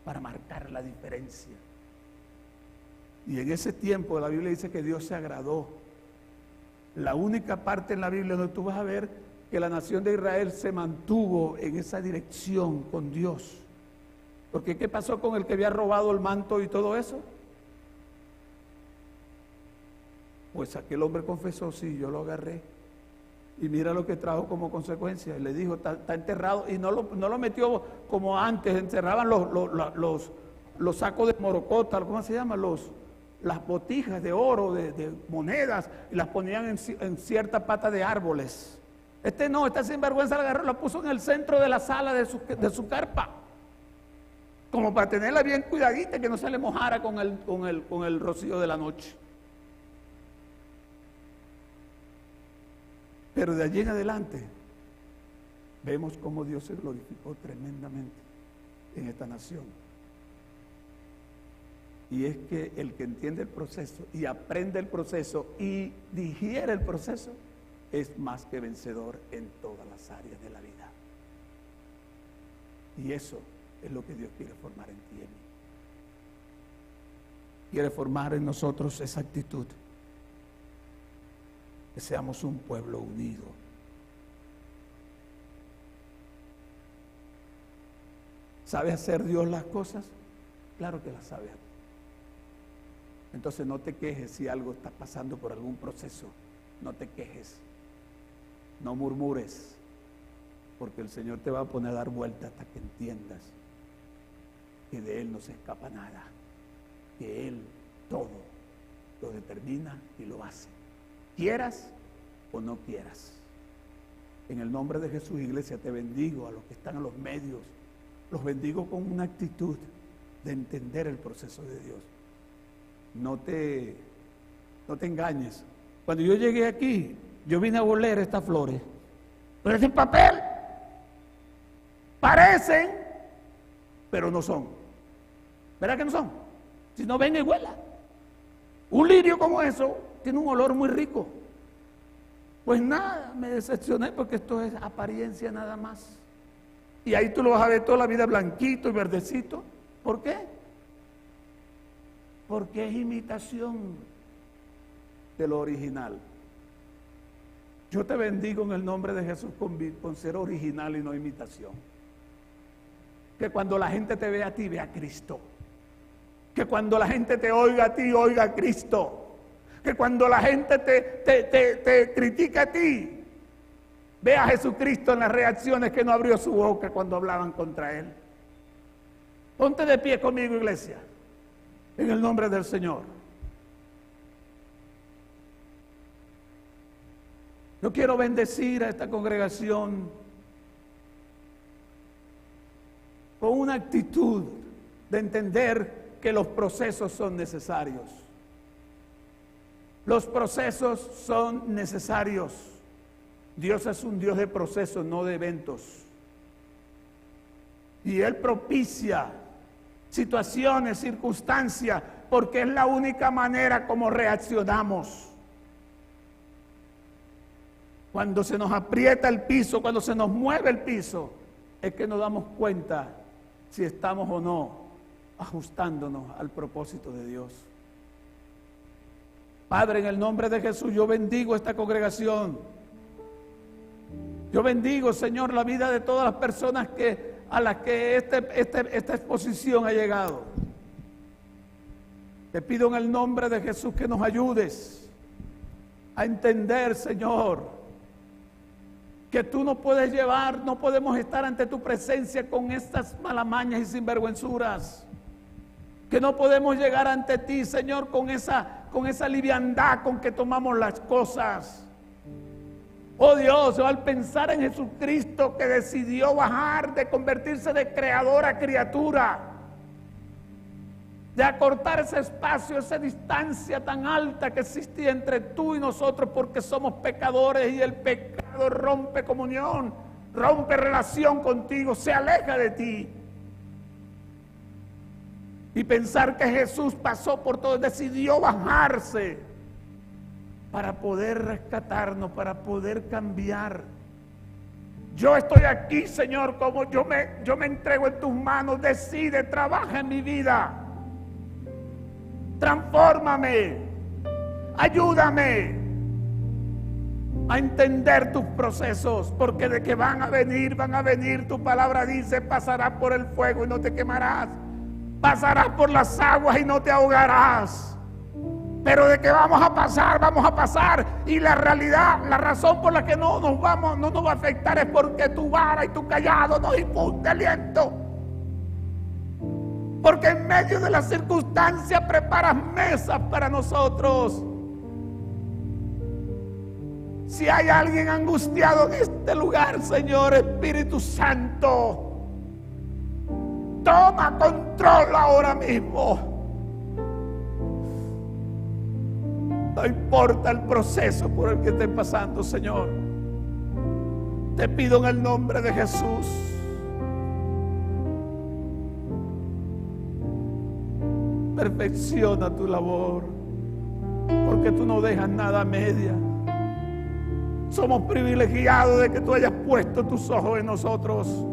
Speaker 3: para marcar la diferencia. Y en ese tiempo la Biblia dice que Dios se agradó. La única parte en la Biblia donde tú vas a ver que la nación de Israel se mantuvo en esa dirección con Dios. Porque ¿qué pasó con el que había robado el manto y todo eso? Pues aquel hombre confesó, sí, yo lo agarré. Y mira lo que trajo como consecuencia. Le dijo, está enterrado. Y no lo metió como antes, enterraban los sacos de morocota, ¿cómo se llama? Las botijas de oro, de monedas, y las ponían en cierta pata de árboles. Este sinvergüenza la agarró, la puso en el centro de la sala de su carpa, como para tenerla bien cuidadita, que no se le mojara con el rocío de la noche. Pero de allí en adelante vemos cómo Dios se glorificó tremendamente en esta nación. Y es que el que entiende el proceso y aprende el proceso y digiere el proceso es más que vencedor en todas las áreas de la vida. Y eso es lo que Dios quiere formar en ti y en mí. Quiere formar en nosotros esa actitud, que seamos un pueblo unido. ¿Sabe hacer Dios las cosas? Claro que las sabe hacer. Entonces no te quejes si algo está pasando por algún proceso. No te quejes, no murmures, porque el Señor te va a poner a dar vuelta hasta que entiendas que de Él no se escapa nada, que Él todo lo determina y lo hace, quieras o no quieras. En el nombre de Jesús, iglesia, te bendigo. A los que están en los medios, los bendigo con una actitud de entender el proceso de Dios. No te engañes. Cuando yo llegué aquí, yo vine a oler estas flores. Parecen papel. Parecen, pero no son. ¿Verdad que no son? Si no, ven y huela. Un lirio como eso tiene un olor muy rico. Pues nada, me decepcioné porque esto es apariencia nada más. Y ahí tú lo vas a ver toda la vida blanquito y verdecito. ¿Por qué? Porque es imitación de lo original. Yo te bendigo en el nombre de Jesús con ser original y no imitación. Que cuando la gente te vea a ti, vea a Cristo. Que cuando la gente te oiga a ti, oiga a Cristo. Que cuando la gente te critica a ti, vea a Jesucristo en las reacciones, que no abrió su boca cuando hablaban contra Él. Ponte de pie conmigo, iglesia, en el nombre del Señor. Yo quiero bendecir a esta congregación con una actitud de entender que los procesos son necesarios. Los procesos son necesarios. Dios es un Dios de procesos, no de eventos. Y Él propicia situaciones, circunstancias, porque es la única manera como reaccionamos. Cuando se nos aprieta el piso, cuando se nos mueve el piso, es que nos damos cuenta si estamos o no ajustándonos al propósito de Dios. Padre, en el nombre de Jesús, yo bendigo esta congregación. Yo bendigo, Señor, la vida de todas las personas a las que esta exposición ha llegado. Te pido en el nombre de Jesús que nos ayudes a entender, Señor, que tú no puedes llevar, no podemos estar ante tu presencia con estas malamañas y sinvergüenzuras. Que no podemos llegar ante ti, Señor, con esa liviandad con que tomamos las cosas. Oh Dios, al pensar en Jesucristo que decidió bajar, de convertirse de creador a criatura, de acortar ese espacio, esa distancia tan alta que existía entre tú y nosotros, porque somos pecadores y el pecado rompe comunión, rompe relación contigo, se aleja de ti. Y pensar que Jesús pasó por todo, decidió bajarse para poder rescatarnos, para poder cambiar. Yo estoy aquí, Señor, como yo me entrego en tus manos. Decide, trabaja en mi vida, transfórmame, ayúdame a entender tus procesos, porque de que van a venir, tu palabra dice, pasarás por el fuego y no te quemarás, pasarás por las aguas y no te ahogarás. Pero de que vamos a pasar, y la realidad, la razón por la que no nos va a afectar es porque tu vara y tu callado nos infunde aliento. Porque en medio de las circunstancias preparas mesas para nosotros. Si hay alguien angustiado en este lugar, Señor, Espíritu Santo, toma control ahora mismo. No importa el proceso por el que estén pasando, Señor. Te pido en el nombre de Jesús, perfecciona tu labor, porque tú no dejas nada a media. Somos privilegiados de que tú hayas puesto tus ojos en nosotros.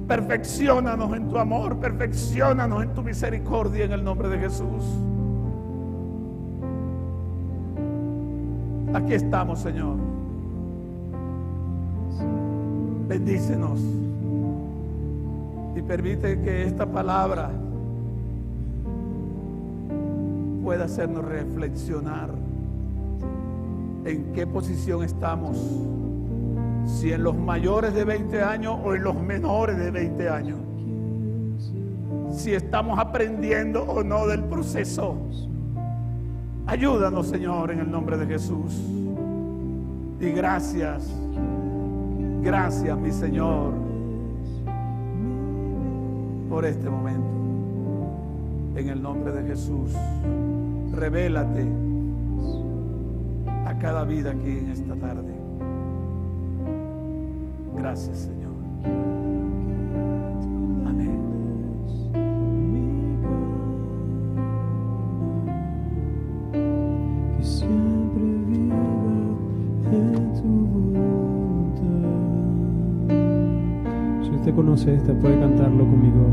Speaker 3: Perfecciónanos en tu amor, perfecciónanos en tu misericordia, en el nombre de Jesús. Aquí estamos, Señor. Bendícenos y permite que esta palabra pueda hacernos reflexionar en qué posición estamos, si en los mayores de 20 años o en los menores de 20 años, si estamos aprendiendo o no del proceso. Ayúdanos, Señor, en el nombre de Jesús. Y gracias, mi Señor, por este momento. En el nombre de Jesús, revélate a cada vida aquí en esta tarde. Gracias, Señor. Amén.
Speaker 1: Que siempre viva en tu voluntad. Si usted conoce esta, puede cantarlo conmigo.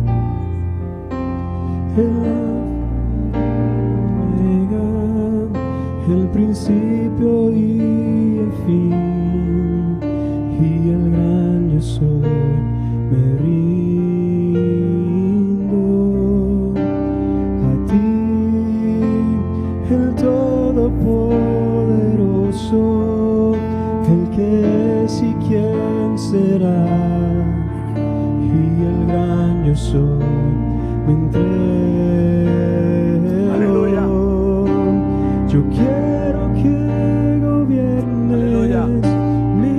Speaker 1: El principio y el fin, y el gran yo soy, me rindo a ti, el Todopoderoso, el que es y quién será, y el gran yo soy, me entrego.
Speaker 3: Aleluya.
Speaker 1: Yo quiero que gobiernes, aleluya, mi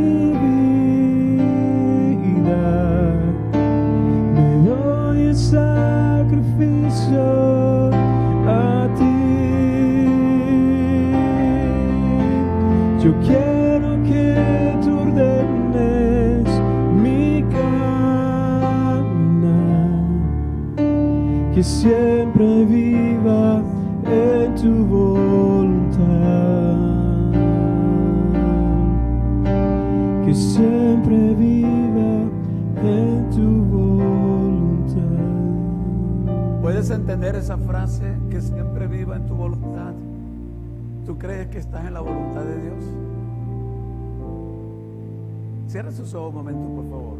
Speaker 1: vida. Me doy en sacrificio a ti. Yo quiero que tú ordenes mi caminar, que siempre viva en tu voluntad. siempre viva en tu voluntad.
Speaker 3: ¿Puedes entender esa frase? Que siempre viva en tu voluntad. ¿Tú crees que estás en la voluntad de Dios? Cierra sus ojos un momento, por favor.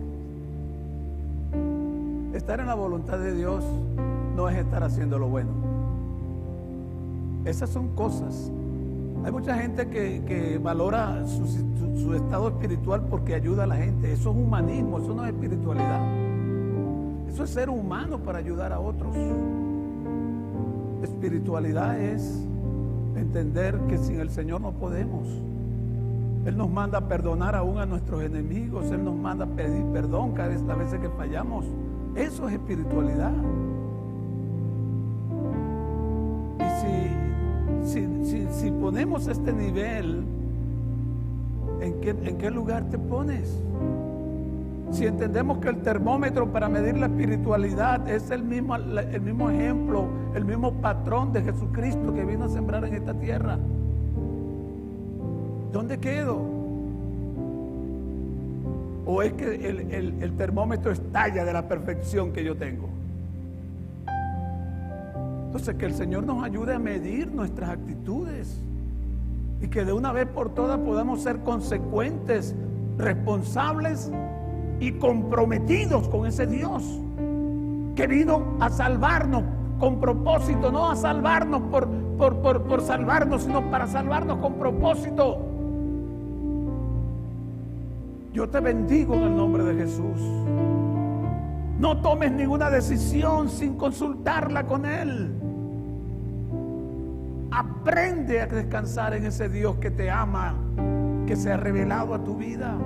Speaker 3: Estar en la voluntad de Dios no es estar haciendo lo bueno. Esas son cosas. Hay mucha gente que valora su estado espiritual porque ayuda a la gente. Eso es humanismo, eso no es espiritualidad. Eso es ser humano para ayudar a otros. Espiritualidad es entender que sin el Señor no podemos. Él nos manda a perdonar aún a nuestros enemigos. Él nos manda a pedir perdón cada vez, las veces que fallamos. Eso es espiritualidad. Y si ponemos este nivel, ¿en qué lugar te pones? Si entendemos que el termómetro para medir la espiritualidad es el mismo ejemplo, el mismo patrón de Jesucristo que vino a sembrar en esta tierra, ¿dónde quedo? ¿O es que el termómetro estalla de la perfección que yo tengo? Entonces, que el Señor nos ayude a medir nuestras actitudes y que de una vez por todas podamos ser consecuentes, responsables y comprometidos con ese Dios que vino a salvarnos con propósito, no a salvarnos por salvarnos, sino para salvarnos con propósito. Yo te bendigo en el nombre de Jesús. No tomes ninguna decisión sin consultarla con Él. Aprende a descansar en ese Dios que te ama, que se ha revelado a tu vida.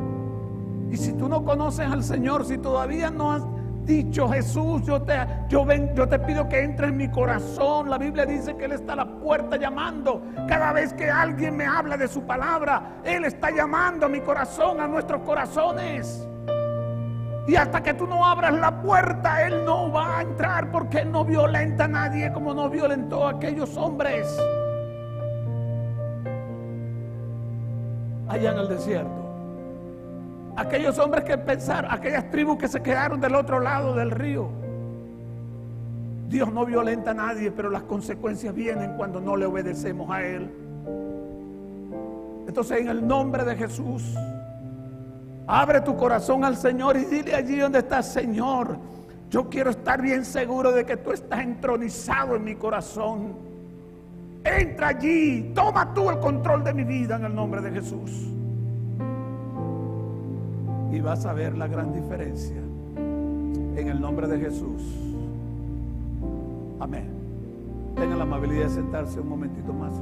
Speaker 3: Y si tú no conoces al Señor, si todavía no has dicho: Jesús, yo te pido que entres en mi corazón. La Biblia dice que Él está a la puerta llamando. Cada vez que alguien me habla de su palabra, Él está llamando a mi corazón, a nuestros corazones. Y hasta que tú no abras la puerta, Él no va a entrar, porque Él no violenta a nadie como no violentó a aquellos hombres allá en el desierto. Aquellos hombres que pensaron, aquellas tribus que se quedaron del otro lado del río. Dios no violenta a nadie, pero las consecuencias vienen cuando no le obedecemos a Él. Entonces, en el nombre de Jesús, abre tu corazón al Señor y dile allí donde estás: Señor, yo quiero estar bien seguro de que tú estás entronizado en mi corazón. Entra allí, toma tú el control de mi vida en el nombre de Jesús. Y vas a ver la gran diferencia en el nombre de Jesús. Amén. Tengan la amabilidad de sentarse un momentito más.